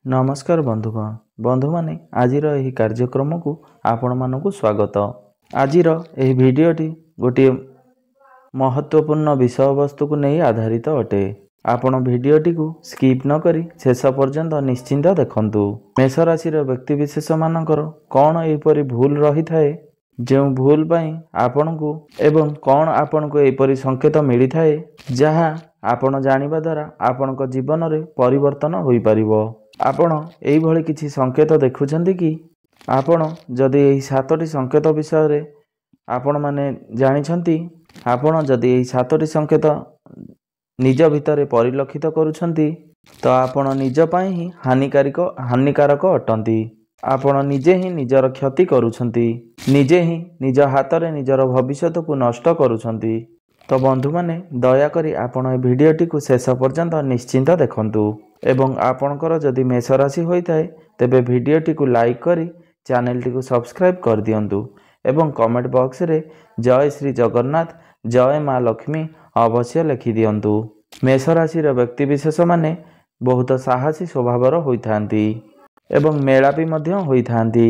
नमस्कार बंधुगण बंधु माने आजिर एही कार्यक्रम को आपण मानकु स्वागत। आजिर एही भिडियोटी गोटे महत्वपूर्ण विषय वस्तु को नहीं आधारित अटे। आपण भिडियोटी को स्किप न करी शेष पर्यंत निश्चिंत देखंतु। मेष राशि व्यक्ति विशेष मानकर कौन एपरी भूल रही थाए जो भूल पाई आपनकु एवं कौन आपनकु एपरी संकेत मिली थाए जहा आपण जानिबा द्वारा आपनक जीवन रे परिवर्तन होई परिबो। आपण एई भली किछि संकेत देखुछन्ति कि आपण जदि एही 7टी संकेत विषय रे आपण माने जानिछन्ति आपण जदि एही 7टी संकेत निज भितरे परिलक्षित करूछन्ति तो आपण निज पई ही हानिकारक अटंती। आपण निजे ही निजर क्षति करूछन्ति, निजे ही निज हाथ रे निजर भविष्यत को नष्ट करूछन्ति। तो बंधु माने दया करी आपण ए भिडियोटी को शेष पर्यंत निश्चिंत देखंतु एवं आपणकर जदि मेष राशि होइताए तेबे भिडियोटी को लाइक करी चैनल टी को सब्सक्राइब कर दियंतु एवं कमेंट बॉक्स रे जय श्री जगन्नाथ जय माँ लक्ष्मी अवश्य लिखि दियंतु। मेष राशि व्यक्ति विशेष माने बहुत साहसी स्वभावर होइथांती एवं मेलापी मध्य होइथांती।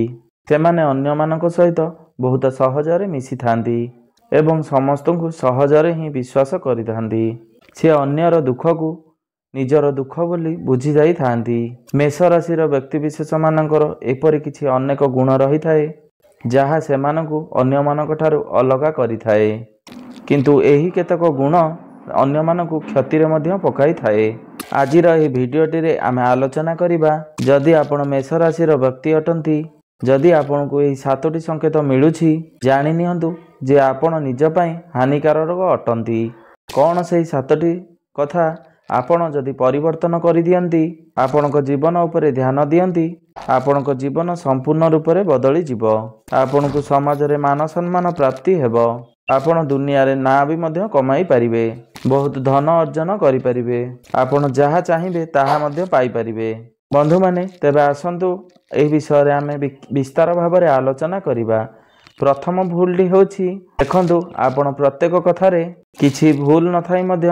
सेमाने अन्य मानक सहित बहुत सहजरे मिसी थांती एवं समस्त को सहजरे ही विश्वास करिथांती। से अन्यर दुख को निजर दुख बोली बुझी जाई थांती। मेष राशि व्यक्ति विशेष मानकर एपरि किछि अनेक गुण रही थाए जहा सेमानकु अन्य मानक ठारू अलगा करि थाए, किंतु एही केतक गुण अन्य मानकु क्षति रे मध्य पकाई थाए। आजिर एही भिडियोटी रे आमे आलोचना करिबा जदि आपण मेष राशि व्यक्ति अटंती जदि आपनकु एही 7टी संकेत मिलुछि जानि नियंतु जे आपण निज पई हानिकारक अटंती। कौन से 7टी कथा आपण जदि परिवर्तन करि दियंती आपणक जीवन उपरे ध्यान दियंती आपणक जीवन संपूर्ण रूप से बदली जिवो। आपणकु समाज रे मान सम्मान प्राप्ति हेबो। आपण दुनिया रे ना भी मध्य कमाई परिबे, बहुत धन अर्जन करि परिबे, आपण जहा चाहिबे ताहा मध्य पाई परिबे। बंधु माने तेबे आसंतु एही विषय रे आमे विस्तार भाव रे आलोचना करिबा। प्रथम भूलटी होछि देखंतु आपण प्रत्येक कथारे किछि भूल न थाई मध्य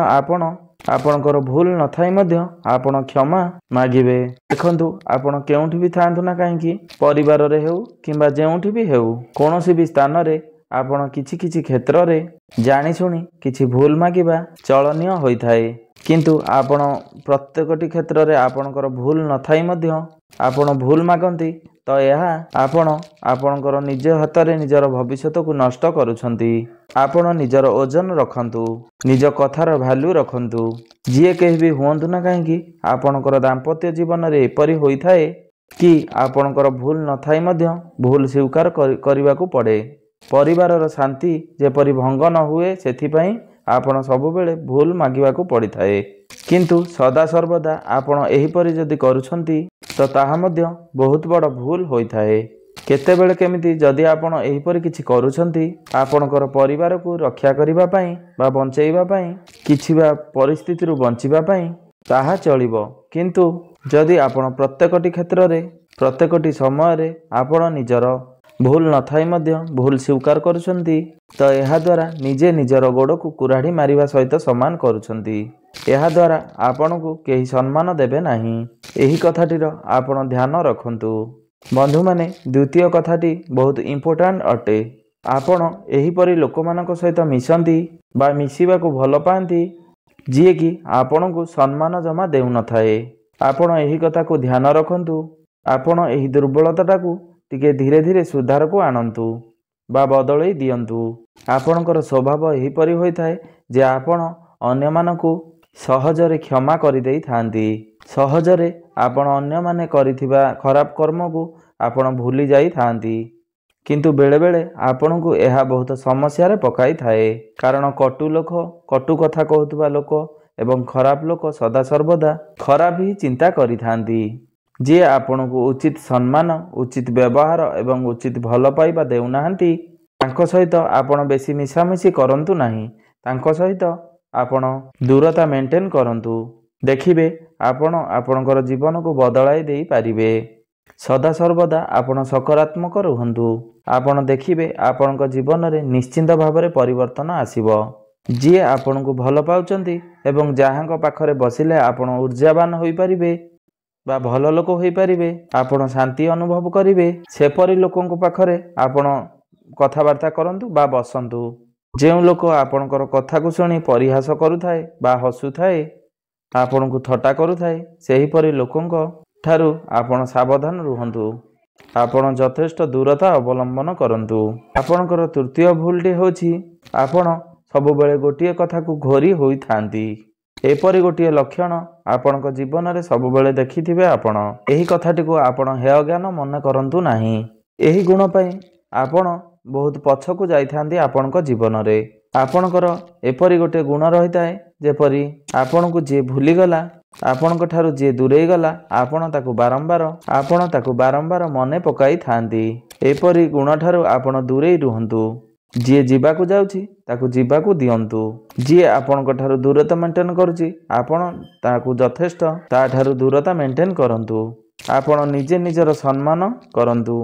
आपणकर भूल न थाई मध्य आपण क्षमा मागिबे। देखंतु आपण केउठी भी थांतु ना काहेकि परिवार रे हेउ किंबा जेउठी भी हेउ कोनोसी भी स्थान रे आपण किछि किछि क्षेत्र रे जानि सुनी किछि भूल मागिबा चलनीय होई थाए, किंतु आपण प्रत्येकटी क्षेत्र रे आपणकर भूल न थाई मध्य आपण भूल मागंती तो यह आपणकर निज हाथ रे निजर भविष्यत को नष्ट करूछंती। आपण निजर ओजन रखंतु, निज कथार भ्यालु रखंतु। जिए कहीं भी हुअंतु ना काहेकि आपणकर दाम्पत्य जीवन रे एपरि होई थाए कि आपणकर भूल न थाई मध्य भूल स्वीकार करिबाकू पड़े। परिवारर शांति जेपरि भंग न हुए सेथिपई आपण सबु बेले भूल मागिबाकू पड़ी थाए, किंतु सदा सर्वदा आपण एहीपरि जदि करूछंती तो ताहा मध्य बहुत बड़ भूल होई थाए। केतेबेले केमिति जदि आपण एहीपरि किछि करूछंती आपणकर परिवार को रक्षा करिबा पई बा बंचैबा पई किछि बा परिस्थिति रु बंचिबा पई ताहा चलिबो, किंतु जदि आपण प्रत्येकटी क्षेत्र रे प्रत्येकटी समय रे आपण निजर भूल न थाई मध्य भूल स्वीकार करूछंती तो यह द्वारा निजे निजर गोड़ को कुराढ़ी मारिबा सहित समान करूछंती। यह द्वारा आपण को केही सम्मान देबे नाही। एही कथाटीर आपण ध्यान रखंतु। बंधु माने द्वितीय कथाटी बहुत इंपोर्टेंट अटे। आपण एही परि लोकमानक सहित मिसंती बा मिसिबा को भल पांती जिए कि आपण को सम्मान जमा देउ न थाए। आपण एही कथा को ध्यान रखंतु। आपण एही दुर्बलता को टिके धीरे धीरे सुधार को आनंतु बा बदलई दियंतु। आपणकर स्वभाव एही परि होई थाए जे आपण अन्य मानकु सहजरे क्षमा करि देई थांती। सहजरे आपण अन्य माने करिथिबा खराब कर्म को आपण भूली जाई थांती, किंतु बेले बेले आपण को एहा बहुत समस्या रे पकाई थाए। कारण कटु लोक कटु कथा कहउतबा लोक एवं खराब लोक सदा सर्वदा खराब ही चिंता करि थांती। जे आपण को उचित सम्मान उचित व्यवहार एवं उचित भल पाइबा देउ नाहंती तांको सहित आपण बेसी मिसामिसी करंतु नाही। तांको सहित आपण दूरता मेंटेन करंतु। देखिबे आपण आपणकर जीवन को बदलाई देई पारिबे। सदा सर्वदा आपण सकारात्मक रहंतु। आपण देखिबे आपणक जीवन रे निश्चिंत भाव में परिवर्तन आसीबो। जी आपण को भल पाउचंती एवं जहां पाखरे बसिले आपण ऊर्जावान होई परिबे ବା ଭଲ ଲୋକ ହୋଇପାରିବେ, ଆପଣ ଶାନ୍ତି ଅନୁଭବ କରିବେ, ସେପରି ଲୋକଙ୍କ ପାଖରେ ଆପଣ କଥାବାର୍ତ୍ତା କରନ୍ତୁ ବା ବସନ୍ତୁ। ଯେଉଁ ଲୋକ ଆପଣଙ୍କର କଥାକୁ ଶୁଣି ପରିହାସ କରୁଥାଏ ବା ହସୁଥାଏ, ଆପଣଙ୍କୁ ଥଟ୍ଟା କରୁଥାଏ, ସେହିପରି ଲୋକଙ୍କ ଠାରୁ ଆପଣ ସାବଧାନ ରୁହନ୍ତୁ। ଆପଣ ଯଥେଷ୍ଟ ଦୂରତା ଅବଲମ୍ବନ କରନ୍ତୁ। ଆପଣଙ୍କର ତୃତୀୟ ଭୁଲଟି ହେଉଛି ଆପଣ ସବୁବେଳେ ଗୋଟିଏ କଥାକୁ ଘୋରି ହୋଇଥାନ୍ତି। ଏପରି ଗୋଟିଏ ଲକ୍ଷଣ ଆପଣଙ୍କ ଜୀବନରେ ସବୁବେଳେ ଦେଖିଥିବେ ଆପଣ। ଏହି କଥାଟିକୁ ଆପଣ ହେୟ ଜ୍ଞାନ ମନେ କରନ୍ତୁ ନାହିଁ। ଏହି ଗୁଣ ପାଇଁ ଆପଣ ବହୁତ ପଛକୁ ଯାଇଥାନ୍ତି ଆପଣଙ୍କ ଜୀବନରେ। ଆପଣଙ୍କର ଏପରି ଗୋଟିଏ ଗୁଣ ରହିଥାଏ, ଯେପରି ଆପଣଙ୍କୁ ଯିଏ ଭୁଲିଗଲା, ଆପଣଙ୍କ ଠାରୁ ଯିଏ ଦୂରେଇ ଗଲା, ଆପଣ ତାକୁ ବାରମ୍ବାର ମନେ ପକାଇଥାନ୍ତି। ଏପରି ଗୁଣଠାରୁ ଆପଣ ଦୂରେଇ ରୁହନ୍ତୁ। ଯିଏ ଯିବାକୁ ଯାଉଛି ତାକୁ ଯିବାକୁ ଦିଅନ୍ତୁ। ଯିଏ ଆପଣଙ୍କ ଠାରୁ ଦୂରତା ମେଣ୍ଟେନ୍ କରୁଛି, ଆପଣ ତାକୁ ଯଥେଷ୍ଟ ତାଠାରୁ ଦୂରତା ମେଣ୍ଟେନ୍ କରନ୍ତୁ। ଆପଣ ନିଜେ ନିଜର ସମ୍ମାନ କରନ୍ତୁ।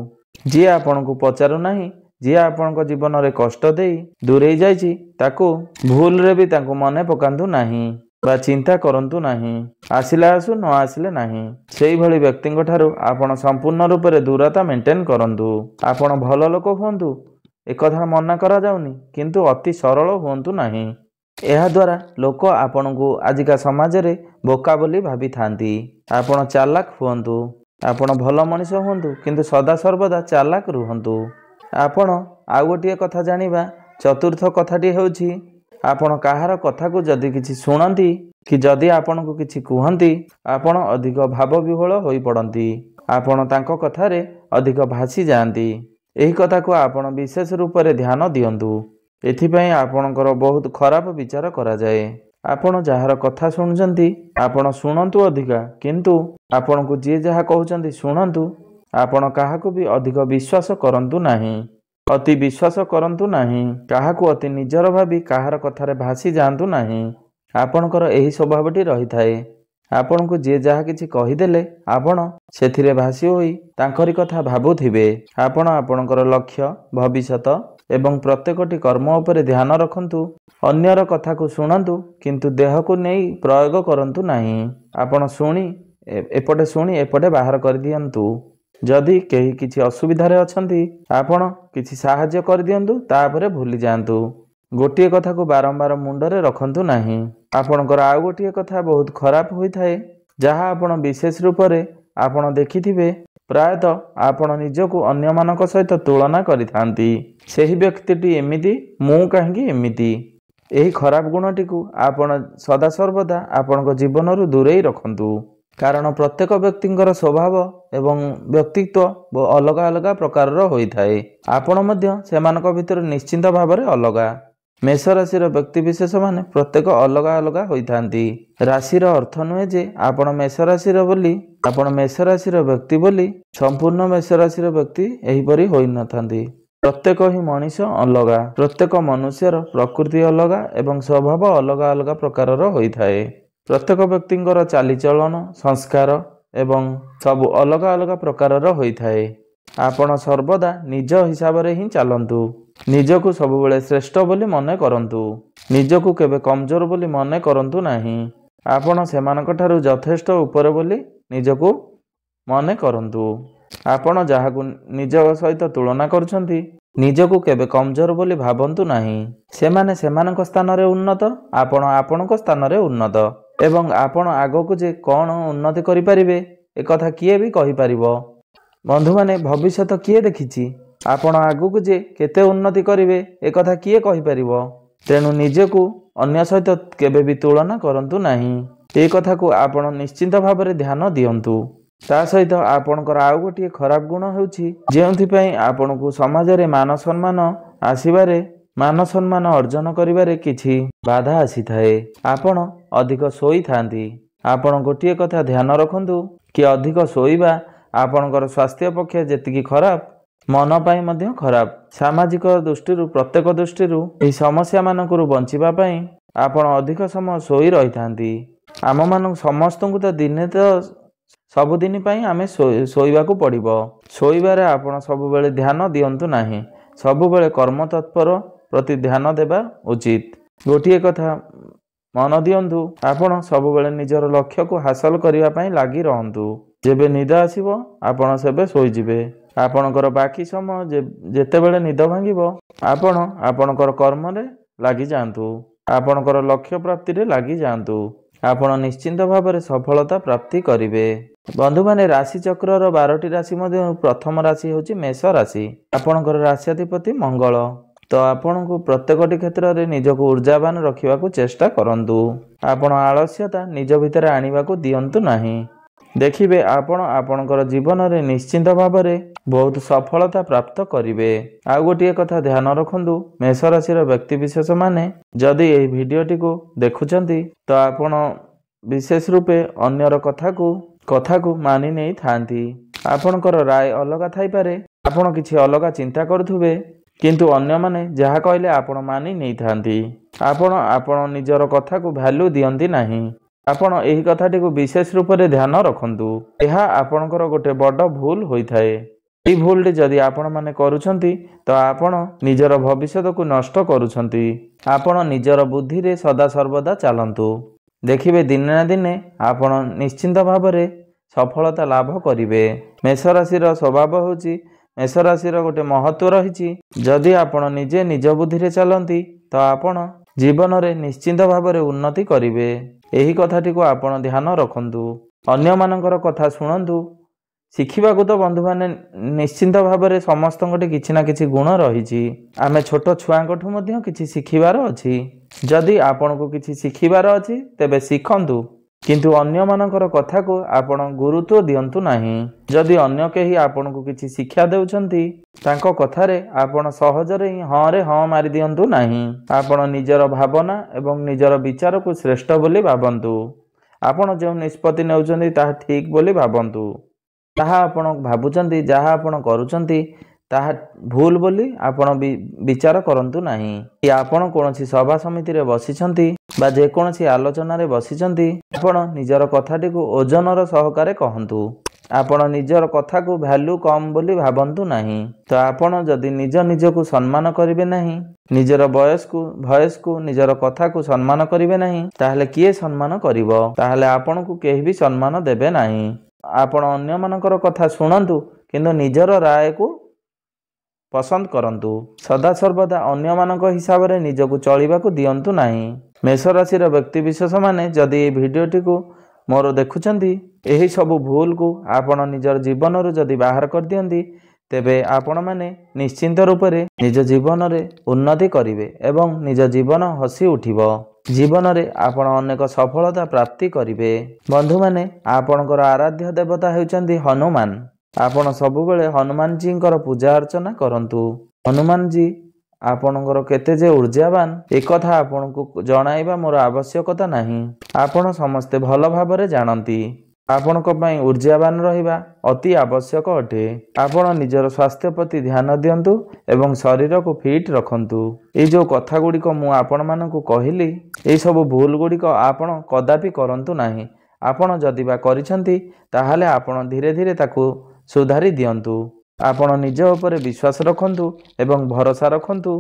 ଯିଏ ଆପଣଙ୍କୁ ପଚାରୁନାହିଁ, ଯିଏ ଆପଣଙ୍କ ଜୀବନରେ କଷ୍ଟ ଦେଇ ଦୂରେଇ ଯାଇଛି, ତାକୁ ଭୁଲରେ ବି ତାଙ୍କୁ ମନେ ପକାନ୍ତୁ ନାହିଁ ବା ଚିନ୍ତା କରନ୍ତୁ ନାହିଁ। ଆସିଲେ ଆସୁ, ନ ଆସିଲେ ନାହିଁ। ସେଇଭଳି ବ୍ୟକ୍ତିଙ୍କ ଠାରୁ ଆପଣ ସମ୍ପୂର୍ଣ୍ଣ ରୂପରେ ଦୂରତା ମେଣ୍ଟେନ୍ କରନ୍ତୁ। ଆପଣ ଭଲ ଲୋକ ହୁଅନ୍ତୁ, ଏକଥା ମନା କରାଯାଉନି, କିନ୍ତୁ ଅତି ସରଳ ହୁଅନ୍ତୁ ନାହିଁ। ଏହାଦ୍ୱାରା ଲୋକ ଆପଣଙ୍କୁ ଆଜିକା ସମାଜରେ ବୋକା ବୋଲି ଭାବିଥାନ୍ତି। ଆପଣ ଚାଲାକ ହୁଅନ୍ତୁ। ଆପଣ ଭଲ ମଣିଷ ହୁଅନ୍ତୁ, କିନ୍ତୁ ସଦାସର୍ବଦା ଚାଲାକ ରୁହନ୍ତୁ। ଆପଣ ଆଉ ଗୋଟିଏ କଥା ଜାଣିବା ଚତୁର୍ଥ କଥାଟି ହେଉଛି, ଆପଣ କାହାର କଥାକୁ ଯଦି କିଛି ଶୁଣନ୍ତି କି ଯଦି ଆପଣଙ୍କୁ କିଛି କୁହନ୍ତି, ଆପଣ ଅଧିକ ଭାବବିହ୍ୱଳ ହୋଇପଡ଼ନ୍ତି। ଆପଣ ତାଙ୍କ କଥାରେ ଅଧିକ ଭାସି ଯାଆନ୍ତି। ଏହି କଥାକୁ ଆପଣ ବିଶେଷ ରୂପରେ ଧ୍ୟାନ ଦିଅନ୍ତୁ। ଏଥିପାଇଁ ଆପଣଙ୍କର ବହୁତ ଖରାପ ବିଚାର କରାଯାଏ। ଆପଣ ଯାହାର କଥା ଶୁଣୁଛନ୍ତି, ଆପଣ ଶୁଣନ୍ତୁ ଅଧିକା, କିନ୍ତୁ ଆପଣଙ୍କୁ ଯିଏ ଯାହା କହୁଛନ୍ତି ଶୁଣନ୍ତୁ। ଆପଣ କାହାକୁ ବି ଅଧିକ ବିଶ୍ୱାସ କରନ୍ତୁ ନାହିଁ। ଅତି ବିଶ୍ୱାସ କରନ୍ତୁ ନାହିଁ। କାହାକୁ ଅତି ନିଜର ଭାବି କାହାର କଥାରେ ଭାସି ଯାଆନ୍ତୁ ନାହିଁ। ଆପଣଙ୍କର ଏହି ସ୍ୱଭାବଟି ରହିଥାଏ। ଆପଣଙ୍କୁ ଯିଏ ଯାହା କିଛି କହିଦେଲେ, ଆପଣ ସେଥିରେ ଭାସି ହୋଇ ତାଙ୍କରି କଥା ଭାବୁଥିବେ। ଆପଣ ଆପଣଙ୍କର ଲକ୍ଷ୍ୟ, ଭବିଷ୍ୟତ ଏବଂ ପ୍ରତ୍ୟେକଟି କର୍ମ ଉପରେ ଧ୍ୟାନ ରଖନ୍ତୁ। ଅନ୍ୟର କଥାକୁ ଶୁଣନ୍ତୁ, କିନ୍ତୁ ଦେହକୁ ନେଇ ପ୍ରୟୋଗ କରନ୍ତୁ ନାହିଁ। ଆପଣ ଏପଟେ ଶୁଣି ଏପଟେ ବାହାର କରିଦିଅନ୍ତୁ। ଯଦି କେହି କିଛି ଅସୁବିଧାରେ ଅଛନ୍ତି, ଆପଣ କିଛି ସାହାଯ୍ୟ କରିଦିଅନ୍ତୁ, ତାପରେ ଭୁଲି ଯାଆନ୍ତୁ। ଗୋଟିଏ କଥାକୁ ବାରମ୍ବାର ମୁଣ୍ଡରେ ରଖନ୍ତୁ ନାହିଁ। ଆପଣଙ୍କର ଆଉ ଗୋଟିଏ କଥା ବହୁତ ଖରାପ ହୋଇଥାଏ, ଯାହା ଆପଣ ବିଶେଷ ରୂପରେ ଆପଣ ଦେଖିଥିବେ। ପ୍ରାୟତଃ ଆପଣ ନିଜକୁ ଅନ୍ୟମାନଙ୍କ ସହିତ ତୁଳନା କରିଥାନ୍ତି। ସେହି ବ୍ୟକ୍ତିଟି ଏମିତି, ମୁଁ କାହିଁକି ଏମିତି? ଏହି ଖରାପ ଗୁଣଟିକୁ ଆପଣ ସଦାସର୍ବଦା ଆପଣଙ୍କ ଜୀବନରୁ ଦୂରେଇ ରଖନ୍ତୁ। କାରଣ ପ୍ରତ୍ୟେକ ବ୍ୟକ୍ତିଙ୍କର ସ୍ୱଭାବ ଏବଂ ବ୍ୟକ୍ତିତ୍ୱ ଅଲଗା ଅଲଗା ପ୍ରକାରର ହୋଇଥାଏ। ଆପଣ ମଧ୍ୟ ସେମାନଙ୍କ ଭିତରୁ ନିଶ୍ଚିନ୍ତ ଭାବରେ ଅଲଗା। ମେଷ ରାଶିର ବ୍ୟକ୍ତିବିଶେଷମାନେ ପ୍ରତ୍ୟେକ ଅଲଗା ଅଲଗା ହୋଇଥାନ୍ତି। ରାଶିର ଅର୍ଥ ନୁହେଁ ଯେ ଆପଣ ମେଷ ରାଶିର ବ୍ୟକ୍ତି ବୋଲି ସମ୍ପୂର୍ଣ୍ଣ ମେଷ ରାଶିର ବ୍ୟକ୍ତି ଏହିପରି ହୋଇନଥାନ୍ତି। ପ୍ରତ୍ୟେକ ହିଁ ମଣିଷ ଅଲଗା। ପ୍ରତ୍ୟେକ ମନୁଷ୍ୟର ପ୍ରକୃତି ଅଲଗା ଏବଂ ସ୍ୱଭାବ ଅଲଗା ଅଲଗା ପ୍ରକାରର ହୋଇଥାଏ। ପ୍ରତ୍ୟେକ ବ୍ୟକ୍ତିଙ୍କର ଚାଲିଚଳନ, ସଂସ୍କାର ଏବଂ ସବୁ ଅଲଗା ଅଲଗା ପ୍ରକାରର ହୋଇଥାଏ। ଆପଣ ସର୍ବଦା ନିଜ ହିସାବରେ ହିଁ ଚାଲନ୍ତୁ। ନିଜକୁ ସବୁବେଳେ ଶ୍ରେଷ୍ଠ ବୋଲି ମନେ କରନ୍ତୁ। ନିଜକୁ କେବେ କମଜୋର ବୋଲି ମନେ କରନ୍ତୁ ନାହିଁ। ଆପଣ ସେମାନଙ୍କଠାରୁ ଯଥେଷ୍ଟ ଉପରେ ବୋଲି ନିଜକୁ ମନେ କରନ୍ତୁ। ଆପଣ ଯାହାକୁ ନିଜ ସହିତ ତୁଳନା କରୁଛନ୍ତି, ନିଜକୁ କେବେ କମଜୋର ବୋଲି ଭାବନ୍ତୁ ନାହିଁ। ସେମାନେ ସେମାନଙ୍କ ସ୍ଥାନରେ ଉନ୍ନତ, ଆପଣ ଆପଣଙ୍କ ସ୍ଥାନରେ ଉନ୍ନତ ଏବଂ ଆପଣ ଆଗକୁ ଯେ କ'ଣ ଉନ୍ନତି କରିପାରିବେ, ଏକଥା କିଏ ବି କହିପାରିବ? ବନ୍ଧୁମାନେ, ଭବିଷ୍ୟତ କିଏ ଦେଖିଛି? ଆପଣ ଆଗକୁ ଯେ କେତେ ଉନ୍ନତି କରିବେ, ଏକଥା କିଏ କହିପାରିବ? ତେଣୁ ନିଜକୁ ଅନ୍ୟ ସହିତ କେବେ ବି ତୁଳନା କରନ୍ତୁ ନାହିଁ। ଏ କଥାକୁ ଆପଣ ନିଶ୍ଚିନ୍ତ ଭାବରେ ଧ୍ୟାନ ଦିଅନ୍ତୁ। ତା ସହିତ ଆପଣଙ୍କର ଆଉ ଗୋଟିଏ ଖରାପ ଗୁଣ ହେଉଛି, ଯେଉଁଥିପାଇଁ ଆପଣଙ୍କୁ ସମାଜରେ ମାନ ସମ୍ମାନ ଅର୍ଜନ କରିବାରେ କିଛି ବାଧା ଆସିଥାଏ। ଆପଣ ଅଧିକ ଶୋଇଥାନ୍ତି। ଆପଣ ଗୋଟିଏ କଥା ଧ୍ୟାନ ରଖନ୍ତୁ କି ଅଧିକ ଶୋଇବା ଆପଣଙ୍କର ସ୍ୱାସ୍ଥ୍ୟ ପକ୍ଷେ ଯେତିକି ଖରାପ, ମନ ପାଇଁ ମଧ୍ୟ ଖରାପ। ସାମାଜିକ ଦୃଷ୍ଟିରୁ, ପ୍ରତ୍ୟେକ ଦୃଷ୍ଟିରୁ ଏହି ସମସ୍ୟାମାନଙ୍କରୁ ବଞ୍ଚିବା ପାଇଁ ଆପଣ ଅଧିକ ସମୟ ଶୋଇ ରହିଥାନ୍ତି। ଆମମାନଙ୍କୁ ସମସ୍ତଙ୍କୁ ସବୁଦିନ ପାଇଁ ଆମେ ଶୋଇବାକୁ ପଡ଼ିବ। ଶୋଇବାରେ ଆପଣ ସବୁବେଳେ ଧ୍ୟାନ ଦିଅନ୍ତୁ ନାହିଁ। ସବୁବେଳେ କର୍ମତତ୍ପର ପ୍ରତି ଧ୍ୟାନ ଦେବା ଉଚିତ। ଗୋଟିଏ କଥା ମନ ଦିଅନ୍ତୁ, ଆପଣ ସବୁବେଳେ ନିଜର ଲକ୍ଷ୍ୟକୁ ହାସଲ କରିବା ପାଇଁ ଲାଗି ରହନ୍ତୁ। ଯେବେ ନିଦ ଆସିବ ଆପଣ ସେବେ ଶୋଇଯିବେ। ଆପଣଙ୍କର ବାକି ସମୟ ଯେତେବେଳେ ନିଦ ଭାଙ୍ଗିବ ଆପଣ ଆପଣଙ୍କର କର୍ମରେ ଲାଗିଯାଆନ୍ତୁ, ଆପଣଙ୍କର ଲକ୍ଷ୍ୟ ପ୍ରାପ୍ତିରେ ଲାଗିଯାଆନ୍ତୁ। ଆପଣ ନିଶ୍ଚିନ୍ତ ଭାବରେ ସଫଳତା ପ୍ରାପ୍ତି କରିବେ। ବନ୍ଧୁମାନେ, ରାଶିଚକ୍ରର 12ଟି ରାଶି ମଧ୍ୟରୁ ପ୍ରଥମ ରାଶି ହେଉଛି ମେଷ ରାଶି। ଆପଣଙ୍କର ରାଶ୍ୟାଧିପତି ମଙ୍ଗଳ। ତ ଆପଣଙ୍କୁ ପ୍ରତ୍ୟେକଟି କ୍ଷେତ୍ରରେ ନିଜକୁ ଊର୍ଜାବାନ ରଖିବାକୁ ଚେଷ୍ଟା କରନ୍ତୁ। ଆପଣ ଆଳସ୍ୟତା ନିଜ ଭିତରେ ଆଣିବାକୁ ଦିଅନ୍ତୁ ନାହିଁ। ଦେଖିବେ ଆପଣ ଆପଣଙ୍କର ଜୀବନରେ ନିଶ୍ଚିନ୍ତ ଭାବରେ ବହୁତ ସଫଳତା ପ୍ରାପ୍ତ କରିବେ। ଆଉ ଗୋଟିଏ କଥା ଧ୍ୟାନ ରଖନ୍ତୁ, ମେଷ ରାଶିର ବ୍ୟକ୍ତିବିଶେଷମାନେ ଯଦି ଏହି ଭିଡ଼ିଓଟିକୁ ଦେଖୁଛନ୍ତି ତ ଆପଣ ବିଶେଷ ରୂପେ ଅନ୍ୟର କଥାକୁ ମାନି ନେଇଥାନ୍ତି। ଆପଣଙ୍କର ରାୟ ଅଲଗା ଥାଇପାରେ, ଆପଣ କିଛି ଅଲଗା ଚିନ୍ତା କରୁଥିବେ, କିନ୍ତୁ ଅନ୍ୟମାନେ ଯାହା କହିଲେ ଆପଣ ମାନି ନେଇଥାନ୍ତି। ଆପଣ ନିଜର କଥାକୁ ଭ୍ୟାଲ୍ୟୁ ଦିଅନ୍ତି ନାହିଁ। ଆପଣ ଏହି କଥାଟିକୁ ବିଶେଷ ରୂପରେ ଧ୍ୟାନ ରଖନ୍ତୁ। ଏହା ଆପଣଙ୍କର ଗୋଟେ ବଡ଼ ଭୁଲ ହୋଇଥାଏ। ଏହି ଭୁଲଟି ଯଦି ଆପଣମାନେ କରୁଛନ୍ତି ତ ଆପଣ ନିଜର ଭବିଷ୍ୟତକୁ ନଷ୍ଟ କରୁଛନ୍ତି। ଆପଣ ନିଜର ବୁଦ୍ଧିରେ ସଦାସର୍ବଦା ଚାଲନ୍ତୁ। ଦେଖିବେ ଦିନେ ନା ଦିନେ ଆପଣ ନିଶ୍ଚିନ୍ତ ଭାବରେ ସଫଳତା ଲାଭ କରିବେ। ମେଷ ରାଶିର ସ୍ୱଭାବ ହେଉଛି, ମେଷ ରାଶିର ଗୋଟେ ମହତ୍ତ୍ୱ ରହିଛି, ଯଦି ଆପଣ ନିଜେ ନିଜ ବୁଦ୍ଧିରେ ଚାଲନ୍ତି ତ ଆପଣ ଜୀବନରେ ନିଶ୍ଚିନ୍ତ ଭାବରେ ଉନ୍ନତି କରିବେ। ଏହି କଥାଟିକୁ ଆପଣ ଧ୍ୟାନ ରଖନ୍ତୁ। ଅନ୍ୟମାନଙ୍କର କଥା ଶୁଣନ୍ତୁ। ଶିଖିବାକୁ ତ ବନ୍ଧୁମାନେ ନିଶ୍ଚିନ୍ତ ଭାବରେ ସମସ୍ତଙ୍କଠି କିଛି ନା କିଛି ଗୁଣ ରହିଛି। ଆମେ ଛୋଟ ଛୁଆଙ୍କଠୁ ମଧ୍ୟ କିଛି ଶିଖିବାର ଅଛି। ଯଦି ଆପଣଙ୍କୁ କିଛି ଶିଖିବାର ଅଛି ତେବେ ଶିଖନ୍ତୁ, କିନ୍ତୁ ଅନ୍ୟମାନଙ୍କର କଥାକୁ ଆପଣ ଗୁରୁତ୍ୱ ଦିଅନ୍ତୁ ନାହିଁ। ଯଦି ଅନ୍ୟ କେହି ଆପଣଙ୍କୁ କିଛି ଶିକ୍ଷା ଦେଉଛନ୍ତି ତାଙ୍କ କଥାରେ ଆପଣ ସହଜରେ ହିଁ ହଁରେ ହଁ ମାରି ଦିଅନ୍ତୁ ନାହିଁ। ଆପଣ ନିଜର ଭାବନା ଏବଂ ନିଜର ବିଚାରକୁ ଶ୍ରେଷ୍ଠ ବୋଲି ଭାବନ୍ତୁ। ଆପଣ ଯେଉଁ ନିଷ୍ପତ୍ତି ନେଉଛନ୍ତି ତାହା ଠିକ୍ ବୋଲି ଭାବନ୍ତୁ। ଯାହା ଆପଣ ଭାବୁଛନ୍ତି, ଯାହା ଆପଣ କରୁଛନ୍ତି ତାହା ଭୁଲ ବୋଲି ଆପଣ ବିଚାର କରନ୍ତୁ ନାହିଁ। ଆପଣ କୌଣସି ସଭା ସମିତିରେ ବସିଛନ୍ତି ବା ଯେକୌଣସି ଆଲୋଚନାରେ ବସିଛନ୍ତି, ଆପଣ ନିଜର କଥାଟିକୁ ଓଜନର ସହକାରେ କହନ୍ତୁ। ଆପଣ ନିଜର କଥାକୁ ଭ୍ୟାଲ୍ୟୁ କମ୍ ବୋଲି ଭାବନ୍ତୁ ନାହିଁ। ତ ଆପଣ ଯଦି ନିଜକୁ ସମ୍ମାନ କରିବେ ନାହିଁ, ନିଜର ଭଏସ୍କୁ ନିଜର କଥାକୁ ସମ୍ମାନ କରିବେ ନାହିଁ, ତାହେଲେ କିଏ ସମ୍ମାନ କରିବ? ତାହେଲେ ଆପଣଙ୍କୁ କେହି ବି ସମ୍ମାନ ଦେବେ ନାହିଁ। ଆପଣ ଅନ୍ୟମାନଙ୍କର କଥା ଶୁଣନ୍ତୁ, କିନ୍ତୁ ନିଜର ରାୟକୁ ପସନ୍ଦ କରନ୍ତୁ। ସଦାସର୍ବଦା ଅନ୍ୟମାନଙ୍କ ହିସାବରେ ନିଜକୁ ଚଳିବାକୁ ଦିଅନ୍ତୁ ନାହିଁ। ମେଷ ରାଶିର ବ୍ୟକ୍ତିବିଶେଷମାନେ ଯଦି ଏହି ଭିଡ଼ିଓଟିକୁ ମୋର ଦେଖୁଛନ୍ତି, ଏହି ସବୁ ଭୁଲକୁ ଆପଣ ନିଜର ଜୀବନରୁ ଯଦି ବାହାର କରିଦିଅନ୍ତି ତେବେ ଆପଣମାନେ ନିଶ୍ଚିନ୍ତ ରୂପରେ ନିଜ ଜୀବନରେ ଉନ୍ନତି କରିବେ ଏବଂ ନିଜ ଜୀବନ ହସି ଉଠିବ। ଜୀବନରେ ଆପଣ ଅନେକ ସଫଳତା ପ୍ରାପ୍ତି କରିବେ। ବନ୍ଧୁମାନେ, ଆପଣଙ୍କର ଆରାଧ୍ୟ ଦେବତା ହେଉଛନ୍ତି ହନୁମାନ। ଆପଣ ସବୁବେଳେ ହନୁମାନଜୀଙ୍କର ପୂଜା ଅର୍ଚ୍ଚନା କରନ୍ତୁ। ହନୁମାନଜୀ ଆପଣଙ୍କର କେତେ ଯେ ଊର୍ଜାବାନ ଏକଥା ଆପଣଙ୍କୁ ଜଣାଇବା ମୋର ଆବଶ୍ୟକତା ନାହିଁ। ଆପଣ ସମସ୍ତେ ଭଲ ଭାବରେ ଜାଣନ୍ତି। ଆପଣଙ୍କ ପାଇଁ ଊର୍ଜାବାନ ରହିବା ଅତି ଆବଶ୍ୟକ ଅଟେ। ଆପଣ ନିଜର ସ୍ୱାସ୍ଥ୍ୟ ପ୍ରତି ଧ୍ୟାନ ଦିଅନ୍ତୁ ଏବଂ ଶରୀରକୁ ଫିଟ୍ ରଖନ୍ତୁ। ଏଇ ଯେଉଁ କଥା ଗୁଡ଼ିକ ମୁଁ ଆପଣମାନଙ୍କୁ କହିଲି, ଏହିସବୁ ଭୁଲ ଗୁଡ଼ିକ ଆପଣ କଦାପି କରନ୍ତୁ ନାହିଁ। ଆପଣ ଯଦି ବା କରିଛନ୍ତି ତାହେଲେ ଆପଣ ଧୀରେ ଧୀରେ ତାକୁ ସୁଧାରି ଦିଅନ୍ତୁ। ଆପଣ ନିଜ ଉପରେ ବିଶ୍ୱାସ ରଖନ୍ତୁ ଏବଂ ଭରସା ରଖନ୍ତୁ।